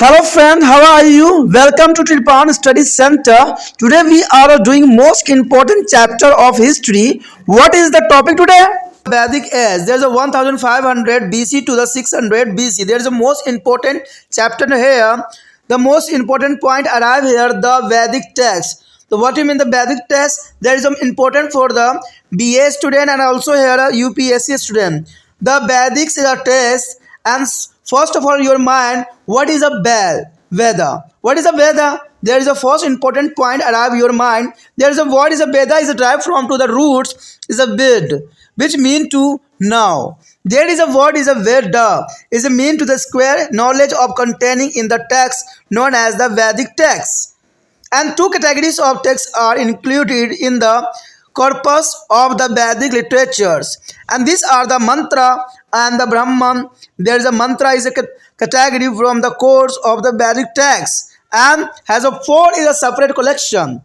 Hello friend, how are you? Welcome to Tripan Study Center. Today we are doing most important chapter of history. What is the topic today? Vedic age. There's a 1500 BC to the 600 BC. There's a most important chapter here. The most important point arrive here, the Vedic text. So what do you mean the Vedic text? There is some important for the BA student and also here a UPSC student. The Vedics is a text and first of all your mind, what is a Veda? What is a Veda? There is a first important point arrive your mind. There is a what is a Veda is derived from to the roots is a Ved, which mean to know. There is a word is a Veda is a mean to the square knowledge of containing in the text known as the Vedic text. And two categories of texts are included in the corpus of the Vedic literatures, and these are the mantra and the Brahman. There is a mantra is a category from the course of the Vedic text and has a four is a separate collection,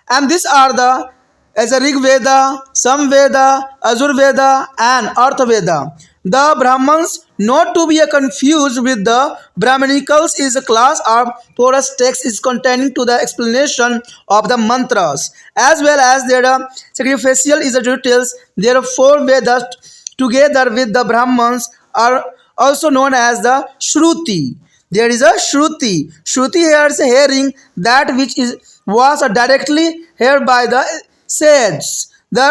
and these are the as a Rigveda, Samaveda, Yajurveda, and Atharvaveda. The Brahmans, not to be confused with the Brahmanicals, is a class of porous text is containing to the explanation of the mantras, as well as their sacrificial is the details. There are four Vedas together with the Brahmans are also known as the Shruti. There is a Shruti. Shruti here is hearing that which is was directly heard by the sages. The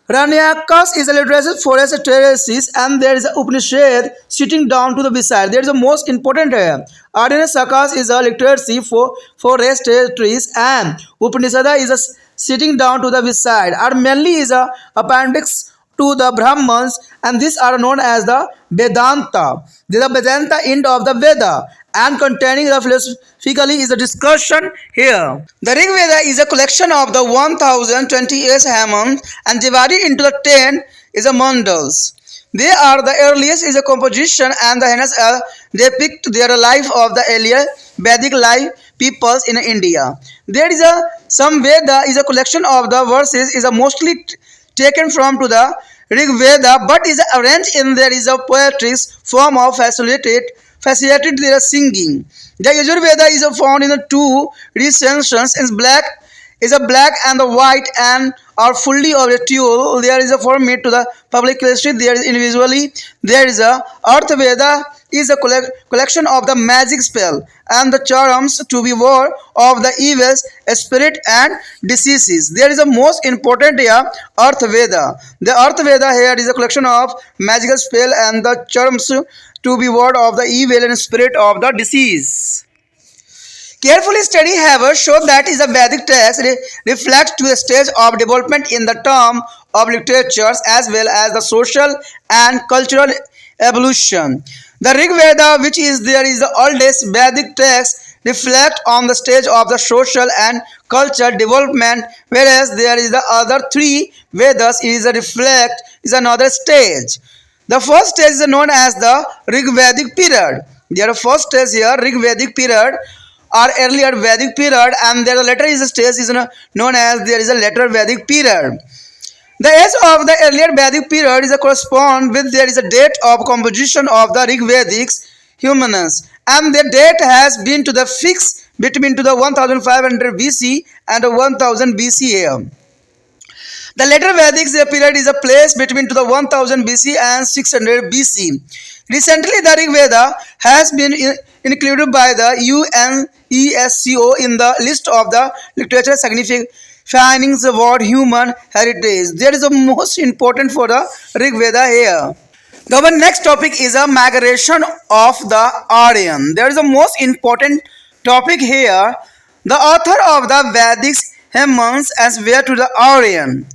Ranyakas is a literature forest terraces, and there is a Upanishad sitting down to the beside. There is a most important here. Aryans is a literacy for forest trees, and Upanishad is a sitting down to the beside. Are mainly is a appendix to the Brahmans, and these are known as the Vedanta. This is the Vedanta end of the Veda and containing the philosophically is a discussion here. The Rigveda is a collection of the 1028 hymns and divided into the 10 is a mandals. They are the earliest is a composition and the hymns depict their life of the earlier Vedic life peoples in India. There is a Samaveda is a collection of the verses is a mostly taken from to the Rigveda, but is arranged in there is a poetry form of facilitated their singing. The Yajurveda is found in the two recensions in black is a black and the white and are fully of a tulle. There is a format to the public history. There is individually there is a Atharvaveda is a collection of the magic spell and the charms to be war of the evil spirit and diseases. There is a most important here Atharvaveda. The Atharvaveda here is a collection of magical spell and the charms to be ward of the evil and spirit of the disease. Carefully study however show that is a Vedic text reflects to the stage of development in the term of literatures as well as the social and cultural evolution. The Rigveda, which is there is the oldest Vedic text, reflect on the stage of the social and cultural development, whereas there is the other three Vedas is a reflect is another stage. The first stage is known as the Rigvedic period. Their first stage here, Rigvedic period, or earlier Vedic period, and their later is a stage is known as there is a later Vedic period. The age of the earlier Vedic period is a correspond with there is a date of composition of the Rigvedic humans, and the date has been to the fixed between to the 1500 BC and 1000 BC here. The later Vedic period is a place between to the 1000 BC and 600 BC. Recently, the Rigveda has been included by the UNESCO in the list of the literature significant findings the word human heritage. There is a most important for the Rigveda here. The next topic is a migration of the Aryan. There is a most important topic here. The author of the Vedic hymns as were to the Aryan.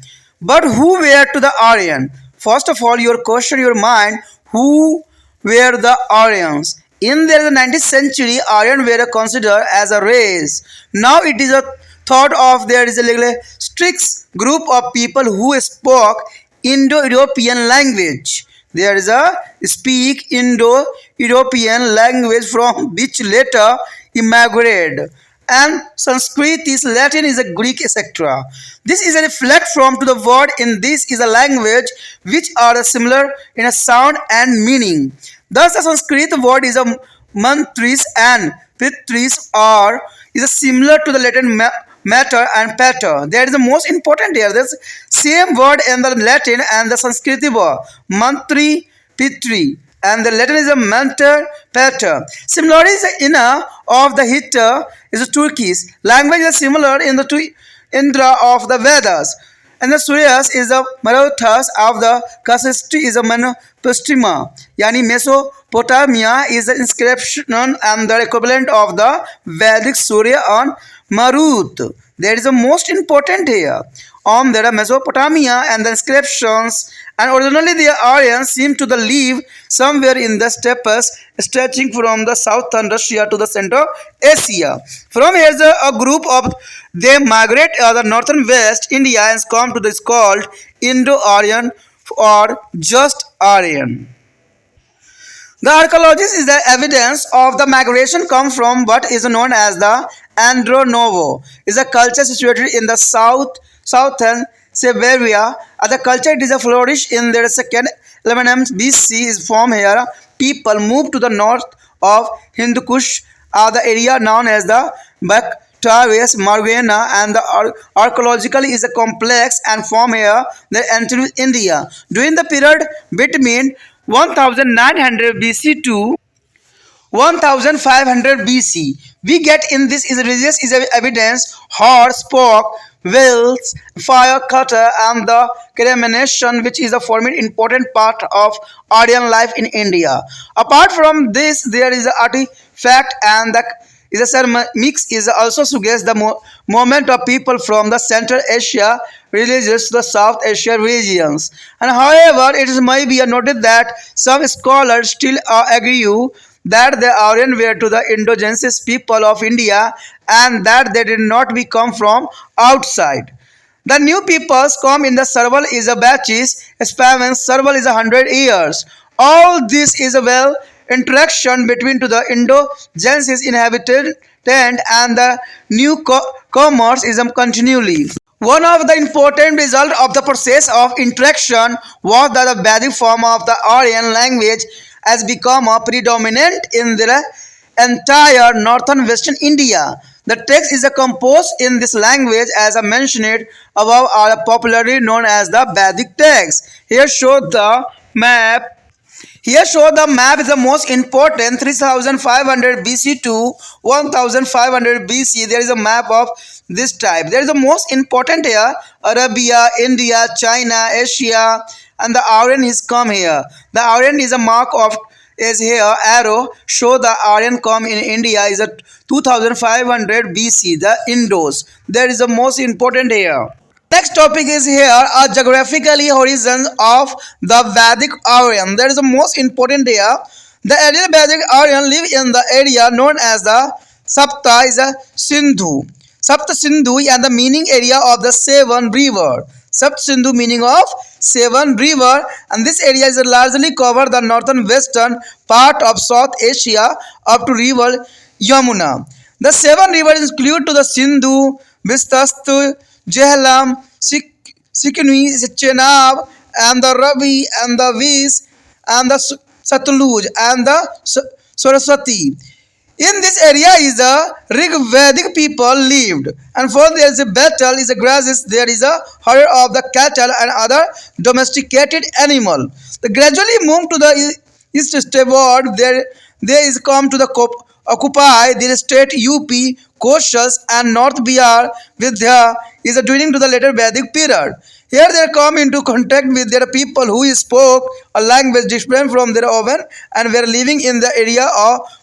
But who were to the Aryan? First of all, your question, your mind, who were the Aryans? In the 19th century, Aryan were considered as a race. Now it is a thought of there is a strict group of people who spoke Indo-European language. There is a speak Indo-European language from which later immigrated. And Sanskrit is Latin is a Greek etc. This is a reflect from to the word in this is a language which are similar in a sound and meaning. Thus the Sanskrit word is a mantris and pitris are is similar to the Latin matter and pater. That is the most important here. There's same word in the Latin and the Sanskrit word mantri pitri, and the Latin is a mentor pater. Similarly, the inner of the Hitter is a Turkish language is similar in the to Indra of the Vedas. And the Suryas is the Marathas of the Kasistri is a Manopustima. Yani Mesopotamia is the inscription and the equivalent of the Vedic Surya on Marut. That is the most important here. On there are Mesopotamia and the inscriptions, and originally the Aryans seem to live somewhere in the steppes stretching from the southern Russia to the center Asia. From here a group of they migrate the northern west India and come to this called Indo-Aryan or just Aryan. The archaeologist is the evidence of the migration come from what is known as the Andronovo. Is a culture situated in the southern Siberia. The culture is a flourish in the second 11 BC is from here. People moved to the north of Hindu Kush, the area known as the Bactrians, MAURYAN, and the archaeologically is a complex and from here they entered India. During the period between 1900 BC to 1500 BC. We get in this religious is evidence horse, pork, wheels, fire cutter, and the cremation, which is a forming important part of Aryan life in India. Apart from this, there is an artifact and the is a ceramics is also suggests the movement of people from the Central Asia religions to the South Asia regions. And however, it is may be noted that some scholars still agree that the Aryan were to the indigenous people of India and that they did not come from outside. The new peoples come in the serval is a batches, span serval is 100 years. All this is a well interaction between to the Indo-Genesis inhabitant and the new commerce is continually. One of the important results of the process of interaction was that the Vedic form of the Aryan language has become a predominant in the entire northern western India. The text is composed in this language as I mentioned above are popularly known as the Vedic text. Here show the map. Here show the map is the most important 3500 BC to 1500 BC. There is a map of this type. There is the most important here Arabia, India, China, Asia, and the Aryan is come here. The Aryan is a mark of is here arrow show the Aryan come in India is a 2500 BC the Indus. There is the most important here. Next topic is here geographically horizons of the Vedic Aryan. That is the most important here. The earlier Vedic Aryan live in the area known as the Sapta is a Sindhu. Sapta Sindhu and the meaning area of the seven river. Sapt Sindhu meaning of seven river, and this area is largely cover the northern western part of South Asia up to river Yamuna. The seven rivers include to the Sindhu, Vistastu, Jhelum, Sikini, Chenab, and the Ravi, and the Vis, and the Satluj, and the Saraswati. In this area is a Rigvedic people lived, and for there is a battle is a grasses. There is a herd of the cattle and other domesticated animal. They gradually moved to the east steward. There is come to the occupy the state UP, Koshas, and North Bihar with their is during to the later Vedic period. Here they come into contact with their people who spoke a language different from their own and were living in the area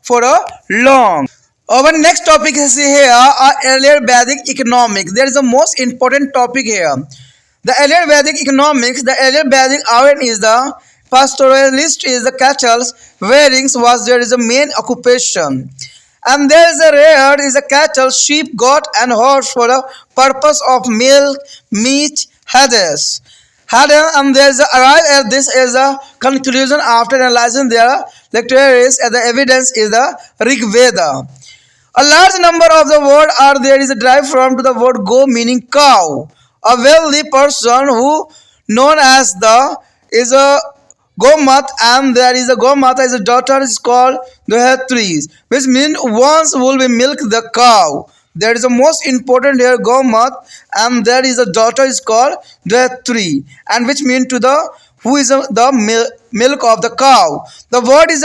for a long. Our next topic is here earlier Vedic economics. There is the most important topic here. The earlier Vedic economics, the earlier Vedic Aryan is the pastoralist is the cattle rearing was there is a main occupation. And there is a rare is a cattle, sheep, goat, and horse for the purpose of milk, meat, Hades. And there is arrive at this as a conclusion after analyzing their lectures and the evidence is the Rigveda. A large number of the word are there is a derived from to the word go meaning cow. A wealthy person who known as the is a Gomat, and there is a Gomata is a daughter is called Dohetris, which means once will be milk the cow. There is the most important here Gomat, and there is a daughter is called Dohetri, and which means to the who is the milk of the cow. The word is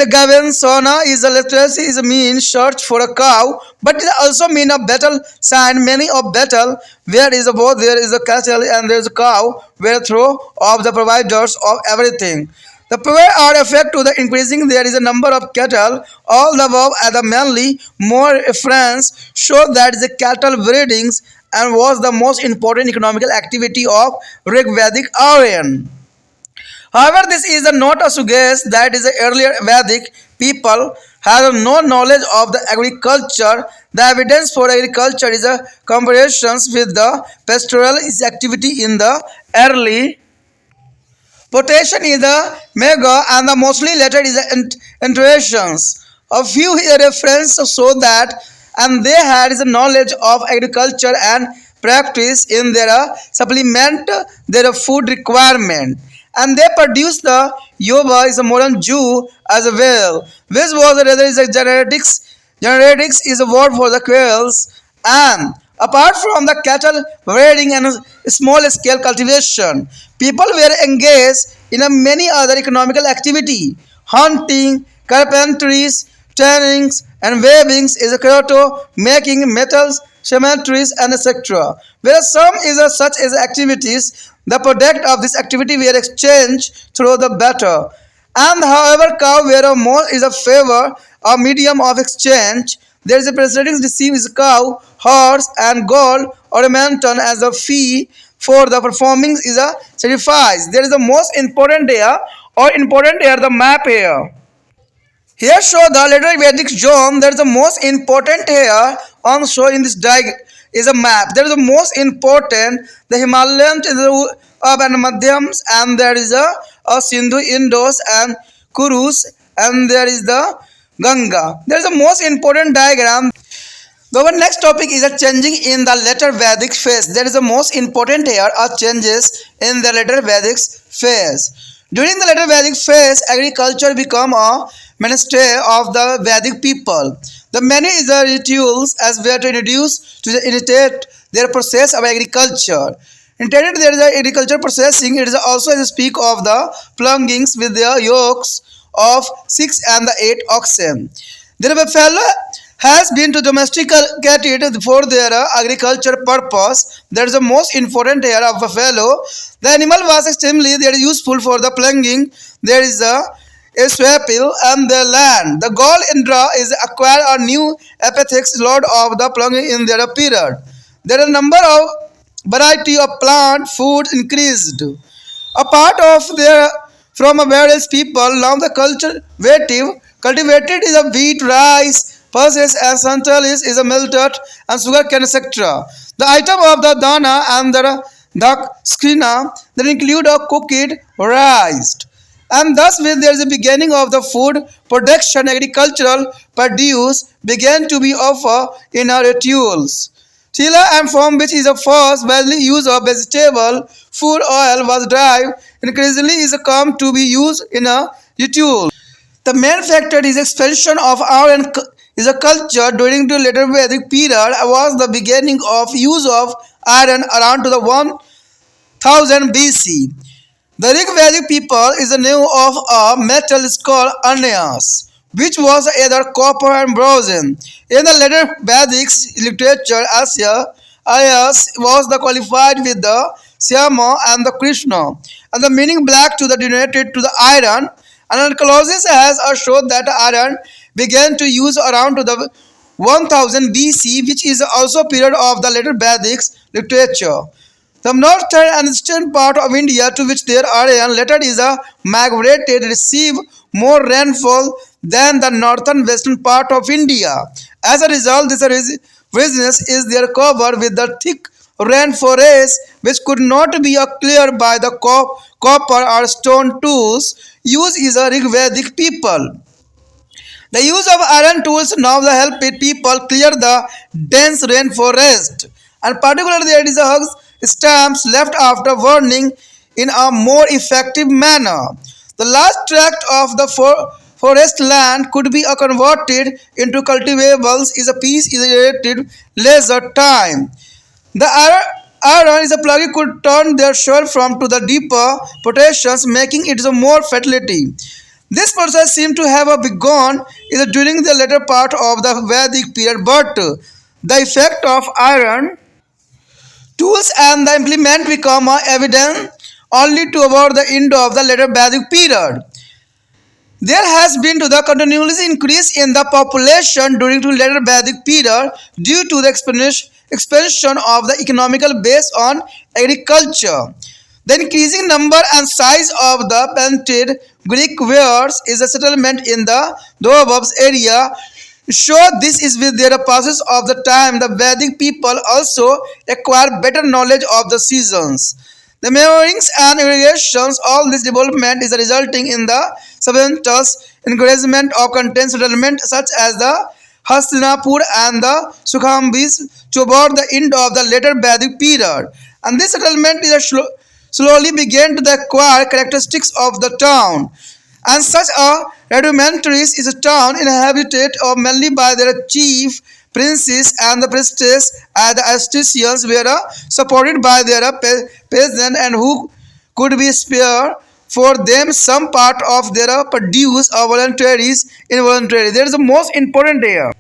a Gavin Sona is a literacy is a mean search for a cow, but it also mean a battle sign. Many of battle where is a both there is a cattle and there is a cow where throw of the providers of everything. The power are effect to the increasing there is a number of cattle. All the above are the mainly more reference show that the cattle breedings and was the most important economical activity of Rigvedic Aryan. However, this is not a suggest that is the earlier Vedic people had no knowledge of the agriculture. The evidence for agriculture is a comparisons with the pastoral activity in the early potation is the mega and the mostly later is the intuitions. A few here references show that and they had the knowledge of agriculture and practice in their supplement their food requirement and they produce the Yoba is a modern Jew as well. This was rather is a genetics. Genetics is a word for the quails and apart from the cattle breeding and small scale cultivation, people were engaged in a many other economical activity. Hunting, carpentries, tannings, and weavings is a creator making metals, cemeteries, and etc. Whereas some is a such as activities, the product of this activity were exchanged through the barter. And however, cow were more is a favor or medium of exchange. There is a preceding receives cow, horse, and gold ornamenton as a fee for the performing is a sacrifice. There is the most important here or important here the map here. Here show the later Vedic zone. There is the most important here on show in this diagram is a map. There is the most important the Himalayan is the and Madhyams and there is a Sindhu, Indus and Kurus and there is the Ganga. There is the most important diagram. Our next topic is a changing in the later Vedic phase. There is the most important here are changes in the later Vedic phase. During the later Vedic phase, agriculture become a mainstay of the Vedic people. The many is the rituals as were to introduce to imitate their process of agriculture. Intended there is a agriculture processing. It is also as speak of the plungings with the yokes of 6 and the 8 oxen. Their buffalo has been to domesticated for their agriculture purpose. That is the most important here of buffalo. The animal was extremely very useful for the plunging. There is a swapil and the land. The Gaul Indra is acquired a new epithets lord of the plunging in their period. There are a number of variety of plant food increased. A part of their from a various people now the cultivated is a wheat, rice, pulses and santalis is a melted and sugar cane etc. The item of the dana and the skrina that include a cooked rice. And thus with there is a beginning of the food production agricultural produce began to be offered in our rituals. Chila and from which is a first widely use of vegetable food oil was derived increasingly is come to be used in a ritual. The main factor is expansion of Aryan is a culture during the later Vedic period was the beginning of use of iron around to the 1000 BC. The Rigvedic people is the name of a metal is called Nios, which was either copper and bronze. In the later Vedic literature, Aryans was the qualified with the Syama and the Krishna, and the meaning black to the denoted to the iron. And clauses has showed that iron began to use around to the 1000 BC, which is also period of the later Vedic literature. The northern and eastern part of India to which there Aryan later is a migrated receive more rainfall than the northern western part of India. As a result, this regions is there covered with the thick rainforest which could not be cleared by the copper or stone tools used is a Rigvedic people. The use of iron tools now help people clear the dense rainforest, and particularly there is a stamps left after burning in a more effective manner. The last tract of the forest land could be converted into cultivables is a piece irrigated leisure time. The iron is a plug could turn their soil from to the deeper potations, making it a more fertility. This process seemed to have begun during the later part of the Vedic period, but the effect of iron tools and the implement become evident only toward the end of the later Vedic period. There has been to the continuous increase in the population during the later Vedic period due to the expansion of the economical base on agriculture. The increasing number and size of the painted Greek wares is a settlement in the Doababs area. Sure, this is with their passage of the time. The Vedic people also acquire better knowledge of the seasons. The measurings and irrigations, all this development is resulting in the substantial encouragement of content settlement such as the Hastinapur and the Sukhambis toward the end of the later Vedic period. And this settlement is slowly began to acquire characteristics of the town. And such a rudimentary is a town inhabited mainly by their chief princes and the priestess, and the artisans were supported by their peasants and who could be spared for them some part of their produce or voluntaries involuntary. There is the most important here.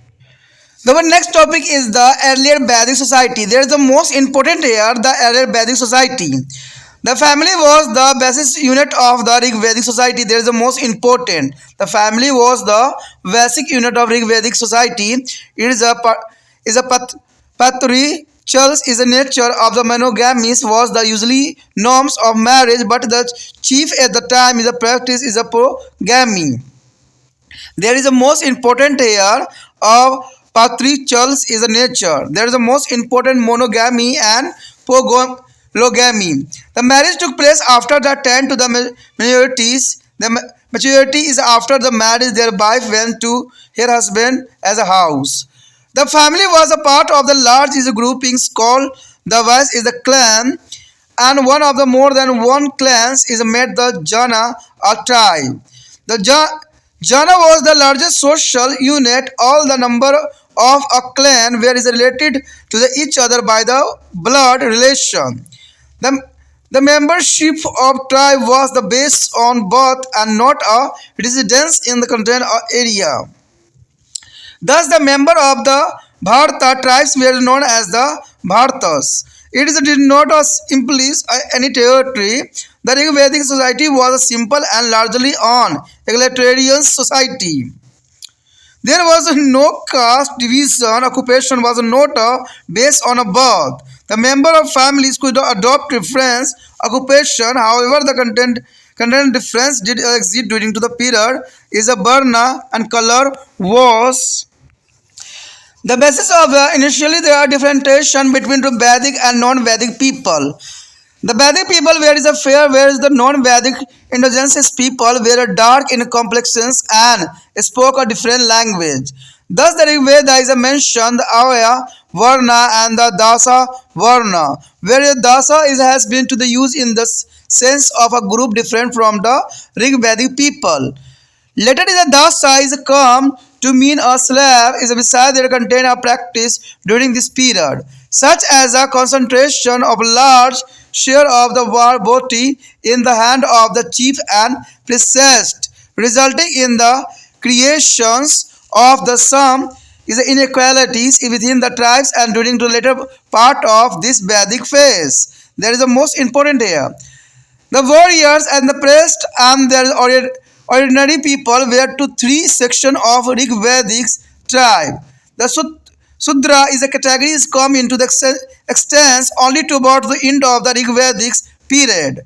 The next topic is the earlier Vedic society. There is the most important here, the earlier Vedic society. The family was the basis unit of the Rigvedic society. There is the most important. The family was the basic unit of Rigvedic society. It is a patriarchal is the nature of the monogamous was the usually norms of marriage, but the chief at the time is a practice is a polygamy. There is the most important here of patriarchal is a nature. There is the most important monogamy and polygamy. The marriage took place after the 10 to the majorities. The maturity is after the marriage their wife went to her husband as a house. The family was a part of the large groupings called the Vice is a clan, and one of the more than one clans is made the Jana or tribe. The Jana was the largest social unit. All the number of a clan were related to each other by the blood relation. The membership of tribe was the based on birth and not a residence in the content area. Thus, the member of the Bharata tribes were known as the Bharatas. It did not simply any territory. The Rigvedic society was a simple and largely an egalitarian society. There was no caste division. Occupation was not based on a birth. The member of families could adopt different occupation. However, the content difference did exist during the period is a varna and color was the basis of initially there are differentiation between the Vedic and non-Vedic people. The Vedic people where is a fair, whereas the non-Vedic indigenous people were dark in complexions and spoke a different language. Thus, the Rigveda is mentioned the Arya Varna and the Dasa Varna, where Dasa has been to the use in the sense of a group different from the Rigvedic people. Later, the Dasa is come to mean a slave is beside their contain a practice during this period, such as a concentration of large share of the war booty in the hand of the chief and priest, resulting in the creations of the some is the inequalities within the tribes and during the later part of this Vedic phase. There is the most important here. The warriors and the priests and their ordinary people were to three sections of Rigvedic tribe. The Sudra is a category is come into the extents only to about the end of the Rigvedic period.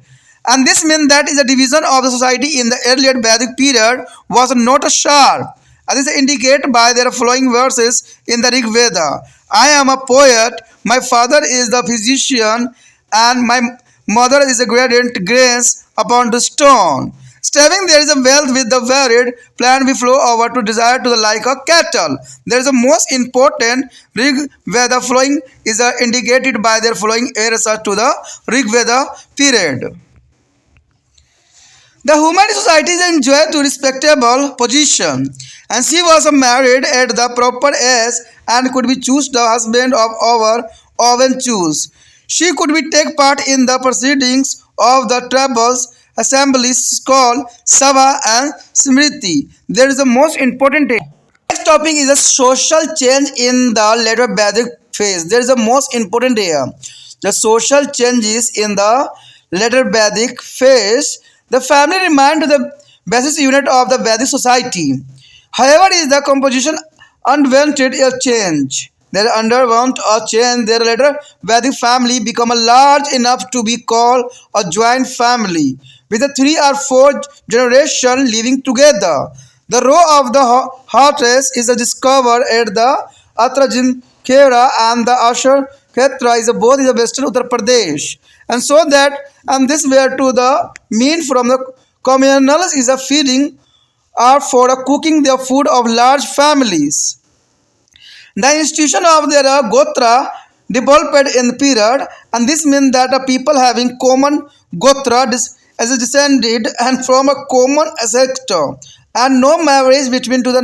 And this means that is a division of the society in the earlier Vedic period was not sharp. And this is indicated by their following verses in the Rigveda. I am a poet, my father is the physician, and my mother is a gradient grains upon the stone. Stabbing there is a wealth with the varied plant we flow over to desire to the like of cattle. There is a most important Rigveda flowing is indicated by their following errors to the Rigveda period. The human society enjoyed to respectable position, and she was married at the proper age and could be choose the husband of our oven choose. She could be take part in the proceedings of the tribals assemblies called Sabha and Smriti. There is the most important thing. Next topic is a social change in the later Vedic phase. There is the most important here. The social changes in the later Vedic phase. The family remained the basis unit of the Vedic society. However, is the composition underwent a change. They underwent a change. Their later Vedic family become a large enough to be called a joint family, with the 3 or 4 generations living together. The row of the heartress is discovered at the Atharvaveda and the Asher Khetra is both in the western Uttar Pradesh. And so that and this were to the mean from the communals is a feeding or for a cooking the food of large families. The institution of their Gotra developed in the period, and this meant that people having common Gotra as a descended and from a common ancestor, and no marriage between to the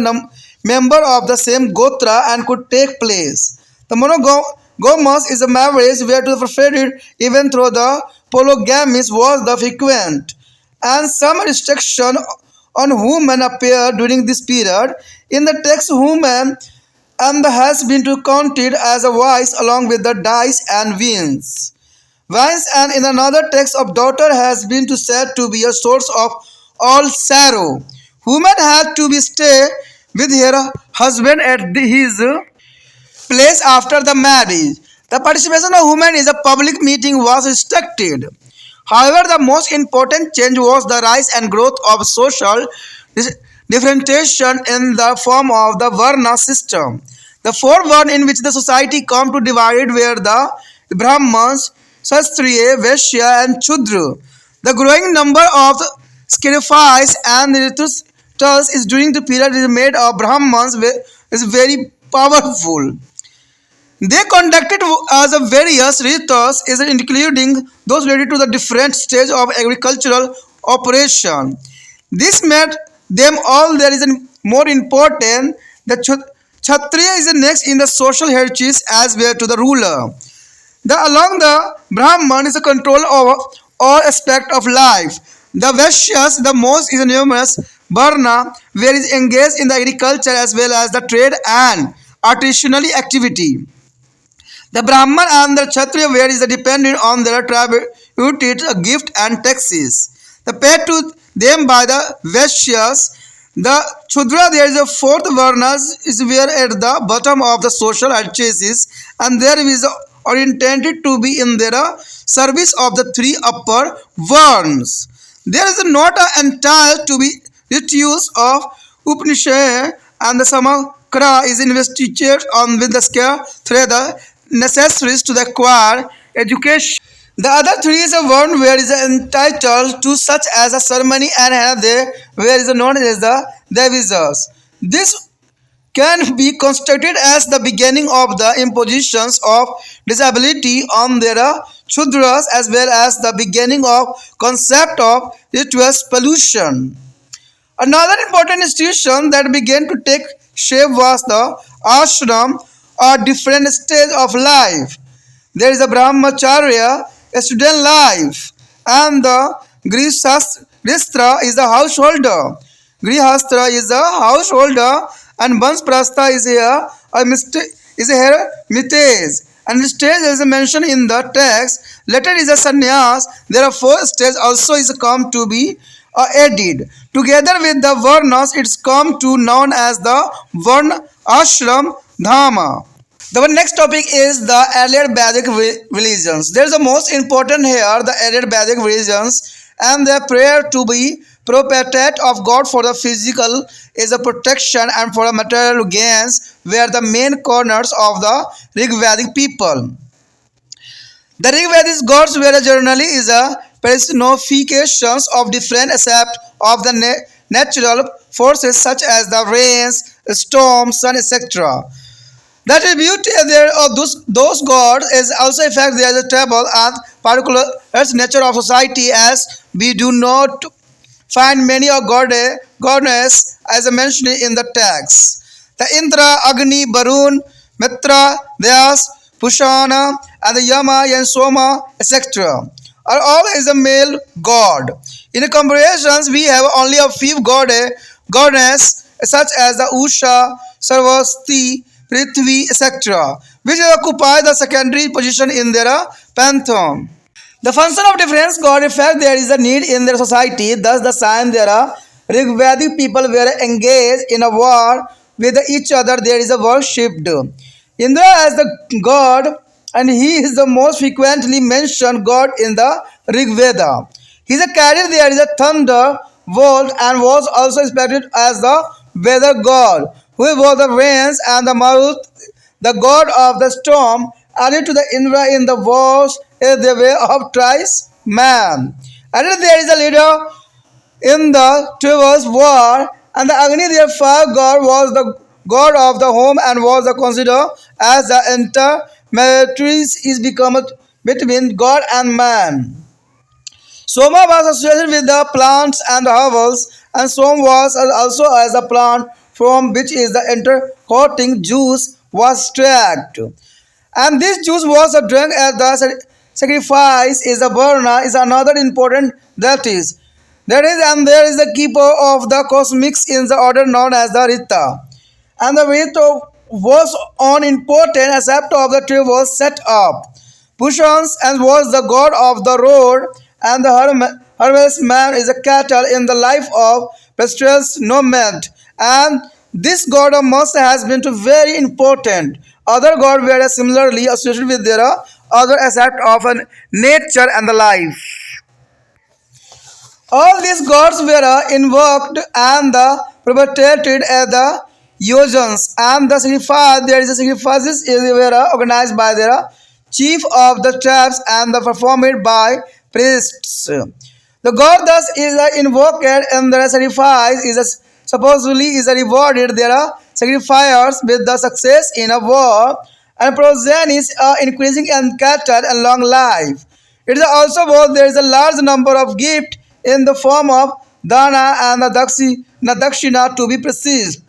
member of the same Gotra and could take place. The monogamous is a marriage where to the preferred even though the polygamous was the frequent, and some restriction on women appear during this period. In the text, women and has been to counted as a vice along with the dice and wins. Wines and in another text of daughter has been to said to be a source of all sorrow. Woman had to be stay with her husband at his place after the marriage. The participation of women in a public meeting was restricted. However, the most important change was the rise and growth of social differentiation in the form of the Varna system. The 4 Varna in which the society come to divide were the Brahmans, Kshatriya, Vaishya and Shudra. The growing number of sacrifice and rituals is during the period is made of Brahmans is very powerful. They conducted as a various rituals is including those related to the different stage of agricultural operation. This made them all there is a more important. The Kshatriya is the next in the social hierarchies as well to the ruler. Along the Brahman is the control of all aspect of life. The Vaishyas, the most is numerous Varna, where is engaged in the agriculture as well as the trade and artisanal activity. The Brahman and the Kshatriya where is dependent on their tribute, gift and taxes. The paid to them by the Vaishyas. The Shudra there is a 4th Varnas is where at the bottom of the social hierarchies and there is oriented to be in their service of the 3 upper Varnas. There is not an entire to be rituals of Upanishad and the Samakra is investigated on with the scale through the necessaries to the acquire education. The other 3 is a one where is entitled to such as a ceremony and they where is known as the Devisas. This can be constructed as the beginning of the impositions of disability on their Shudras as well as the beginning of concept of rituals pollution. Another important institution that began to take shape was the ashram or different stage of life. There is a brahmacharya, a student life, and the grihastra is a householder. Grihastra is a householder, and Bansprastha is here is a hermitage. And the stage is mentioned in the text. Later is a sannyas. There are 4 stages also is come to be added. Together with the varnas, it's come to known as the varna ashram dharma. The next topic is the earlier Vedic religions. There is the most important here, the earlier Vedic religions and their prayer to be propitiate of God for the physical is a protection and for the material gains were the main corners of the Rigvedic people. The Rigvedic gods were generally is a personifications of different aspects of the natural forces such as the rains, storms, sun, etc. The tribute there of those gods is also affect their table and particular nature of society as we do not find many a goddess as mentioned in the text. The Indra, Agni, Barun, Mitra, Vyas, Pushana, and the Yama and Soma, etc. are all is a male god. In comparisons, we have only a few goddess such as the Usha, Sarvasti, Prithvi, etc., which occupy the secondary position in their pantheon. The function of different god reflects there is a need in their society. Thus, the sign there are Rigvedic people were engaged in a war with each other. There is a worshipped Indra as the god, and he is the most frequently mentioned god in the Rigveda. He is a carrier. There is a thunder volt and was also expected as the weather god, who was the rains and the Marut, the god of the storm, added to the Indra in the wars is the way of thrice man. Added there is a leader in the Trials war, and the Agni, their fire god, was the god of the home and was considered as the intermediaries is become between god and man. Soma was associated with the plants and the herbals, and Som was also as a plant from which is the intercoating juice was extracted. And this juice was drunk as the sacrifice is a Varna is another important deity. That is, and there is the keeper of the cosmics in the order known as the Rita. And the Rita was an important aspect of the tree was set up. Pushans and was the god of the road, and the harvestman is a cattle in the life of pastoral's nomad. And this god must has been very important. Other gods were similarly associated with their other aspect of nature and the life. All these gods were invoked and the perpetrated as the yojans, and the sacrifice there is a sacrifices were organized by their chief of the tribes and the performed by priests. The god thus is invoked and the sacrifice is supposedly is rewarded their sacrifiers with the success in a war and progenis increasing and cattle and long life. It is also both there is a large number of gifts in the form of dana and the dakshina to be precise.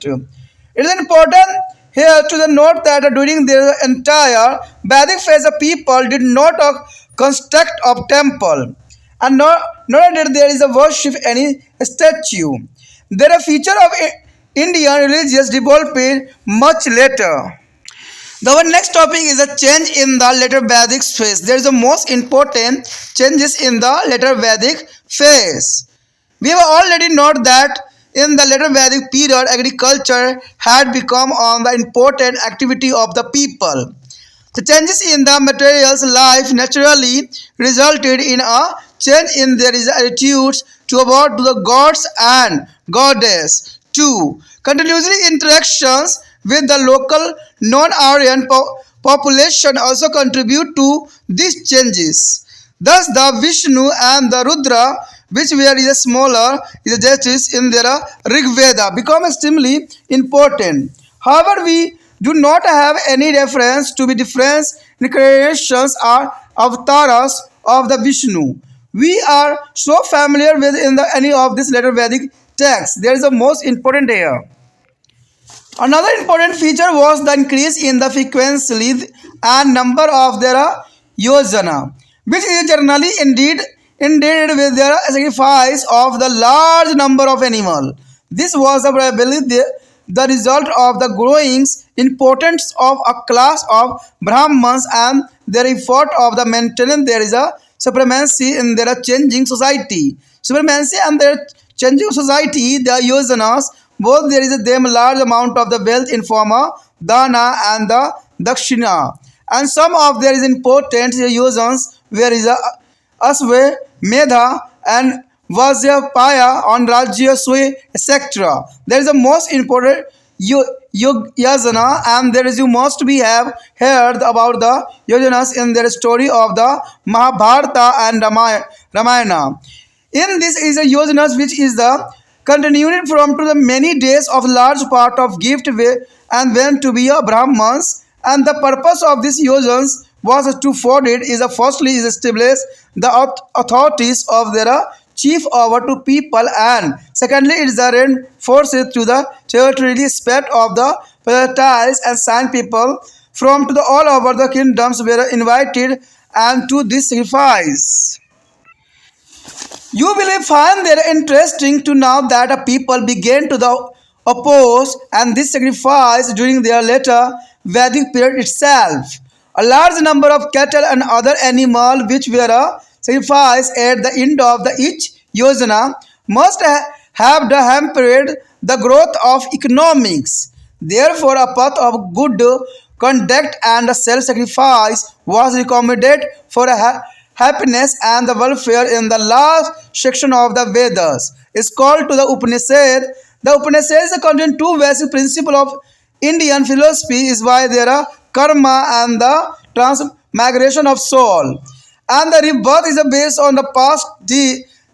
It is important here to note that during their entire Vedic phase, the people did not construct a temple, and nor did there is a worship any statue. There are feature of Indian religious development much later. The next topic is a change in the later Vedic phase. There is the most important changes in the later Vedic phase. We have already noted that in the later Vedic period, agriculture had become on the important activity of the people. The changes in the material's life naturally resulted in a change in their attitudes toward the gods and goddess. 2. Continuous interactions with the local non-Aryan population also contribute to these changes. Thus, the Vishnu and the Rudra, which were smaller deities in their Rigveda, become extremely important. However, we do not have any reference to the different incarnations or avatars of the Vishnu. We are so familiar with any of these later Vedic texts. There is the most important here. Another important feature was the increase in the frequency and number of their yojana, which is generally indeed with their sacrifice of the large number of animals. This was probably the result of the growing importance of a class of Brahmans and their effort of the maintenance there is a supremacy in their changing society. Supremacy and their changing society, the yojanas, both there is a them large amount of the wealth in form of dana and the dakshina. And some of there is important yojanas where is a Asve, Medha and Vajrapaya on Rajya Sui, etc. There is the most important yojana, and there is you must be have heard about the yojanas in their story of the Mahabharata and Ramayana. In this is a yojanas which is the continued from to the many days of large part of gift way and went to be a Brahmans, and the purpose of this yojanas was to forward it is firstly is establish the authorities of their chief over to people, and secondly, it is reinforced through the territorial aspect of the prioritize and sign people from to the all over the kingdoms were invited and to this sacrifice. You will find it interesting to know that a people began to the oppose and this sacrifice during their later Vedic period itself. A large number of cattle and other animals which were sacrificed at the end of the each yojana must have hampered the growth of economics. Therefore, a path of good conduct and self-sacrifice was recommended for happiness and the welfare in the last section of the Vedas. It's called to the Upanishad. The Upanishads contain two basic principles of Indian philosophy is why there are karma and the transmigration of soul. And the rebirth is based on the past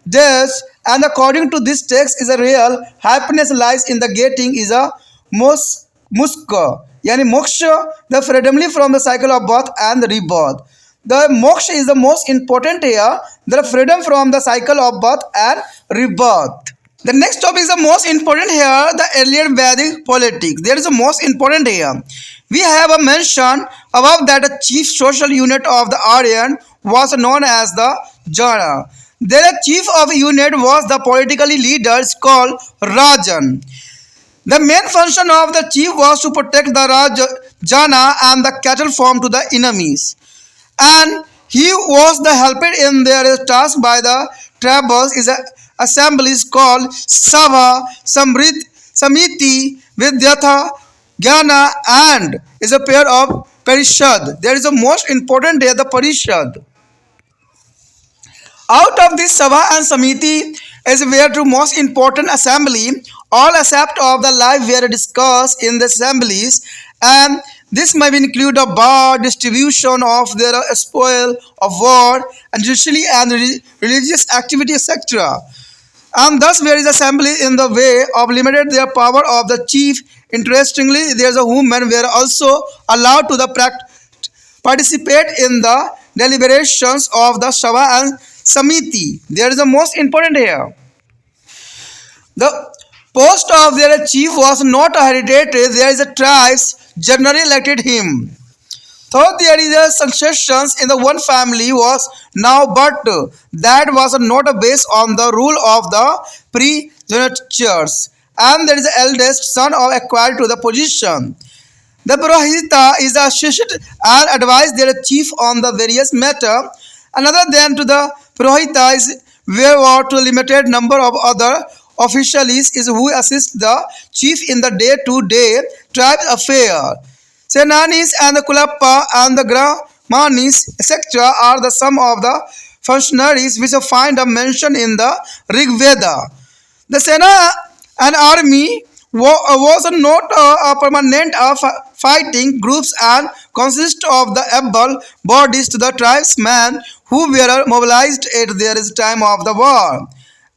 deaths, and according to this text is a real happiness lies in the getting is a muska, yani moksha, the freedom from the cycle of birth and the rebirth. The moksha is the most important here, the freedom from the cycle of birth and rebirth. The next topic is the most important here, the earlier Vedic politics. There is the most important here. We have a mention above that the chief social unit of the Aryan was known as the Jana. Their chief of unit was the politically leaders called Rajan. The main function of the chief was to protect the Jana and the cattle farm to the enemies. And he was the helped in their task by the tribals is a assemblies called Sabha, Samiti, Vidyatha, Jnana, and is a pair of Parishad. There is the most important day, the Parishad. Out of this Sabha and Samiti is where the most important assembly. All aspects of the life were discussed in the assemblies, and this may include a bar, distribution of their spoil of war, and judicially and religious activity, etc. And thus there is assembly in the way of limited their power of the chief. Interestingly, there is a women were also allowed to the participate in the deliberations of the Sabha and Samiti. There is the most important here. The post of their chief was not a hereditary. There is a tribes generally elected him. Though there is a successions in the one family was now, but that was not based on the rule of the pre-genitures, and there is the eldest son of acquired to the position. The Purohita is assisted and advised their chief on the various matter. Another than to the Purohita is where or to a limited number of other officials is who assist the chief in the day-to-day tribe affair. Senanis and the Kulappa and the Gramanis, etc., are the some of the functionaries which find a mention in the Rigveda. The Sena and army was not a permanent fighting groups and consist of the able bodies to the tribesmen who were mobilized at their time of the war.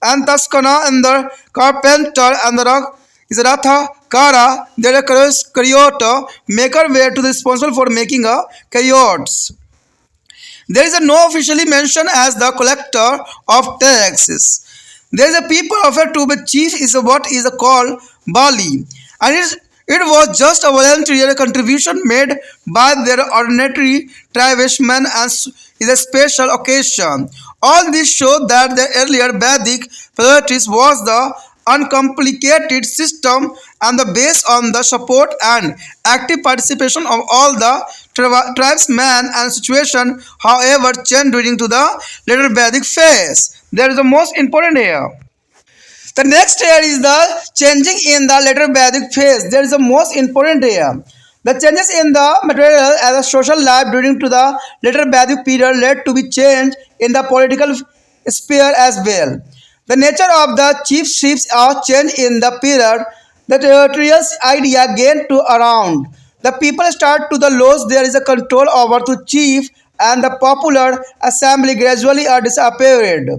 And Taskana and the carpenter and the Ratha Kara, their Karyota maker were to the responsible for making a Karyots. There is a no officially mentioned as the collector of taxes. There is a people offered to be chief is what is called Bali, and it was just a voluntary contribution made by their ordinary tribesmen and is a special occasion. All this showed that the earlier Vedic politics was the uncomplicated system and the based on the support and active participation of all the tribesmen and situation, however, changed during to the later Vedic phase. There is the most important here. The next here is the changing in the later Vedic phase. There is the most important here. The changes in the material as a social life during to the later Vedic period led to be change in the political sphere as well. The nature of the chiefships are changed in the period. The territorial idea gained to around. The people start to the laws. There is a control over to chief and the popular assembly gradually are disappeared.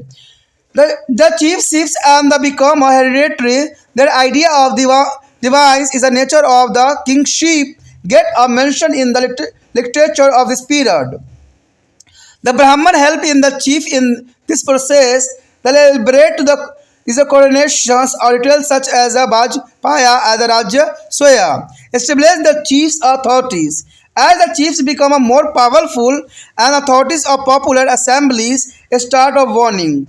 The chiefships and the become a hereditary. The idea of divines is the nature of the kingship get a mention in the literature of this period. The Brahman help in the chief in this process. The elaborate to the is a coronations or rituals such as a Bajpaya and the Rajya Soya. Establish the chief's authorities. As the chiefs become more powerful and authorities of popular assemblies start of warning.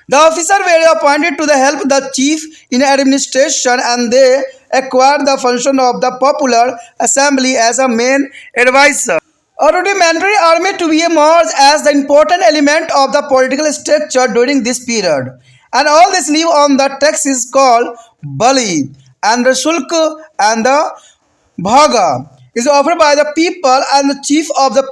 The officer were appointed to the help the chief in administration and they acquired the function of the popular assembly as a main advisor. A rudimentary army to be emerged as the important element of the political structure during this period. And all this leave on the text is called Bali and the Shulk and the Bhaga is offered by the people and the chief of the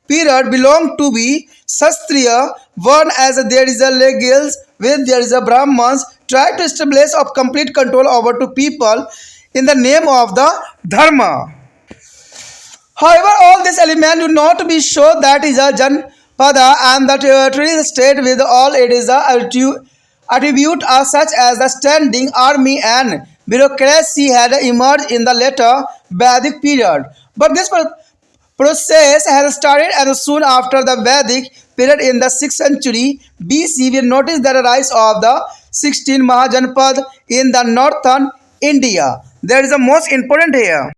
period belong to be Sastriya, one as there is a legals with there is a Brahmans try to establish of complete control over to people in the name of the Dharma. However, all these elements do not be sure that is a Janpada and the territory state with all it is a attribute are such as the standing army and bureaucracy had emerged in the later Vedic period. But this process has started and soon after the Vedic period in the 6th century BC we notice the rise of the 16 Mahajanpad in the northern India. There is the most important here.